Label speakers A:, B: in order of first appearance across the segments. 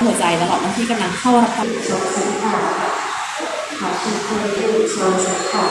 A: หัวใจตลอดที่กำลังเข้ารับความชมสัญญาขอคุณผู้ชมสัญญา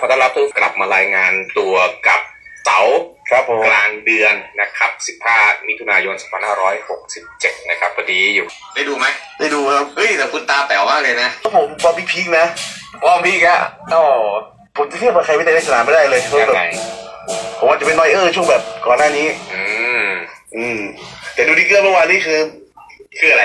B: ขอต้อนรับทุกกลับมารายงานตัวกับเต๋ากลางเดือนนะครับ15 มิถุนายน 2567นะครับพอดีอยู่ได้ดูไหมได้ดูครับเฮ้ยแต่คุณตาแป๋วมากเลยนะ
C: ผมบอมพีคนะบอมพีกอะอ๋อผมจะเทียบกับใครไม่ได้ในสนามไม่ได้เลย
B: ยังไง
C: ผมว่าจะเป็นนอยช่วงแบบก่อนหน้านี้แต่ดูดิเกอร์เมื่อวานนี้คือ
B: อะไร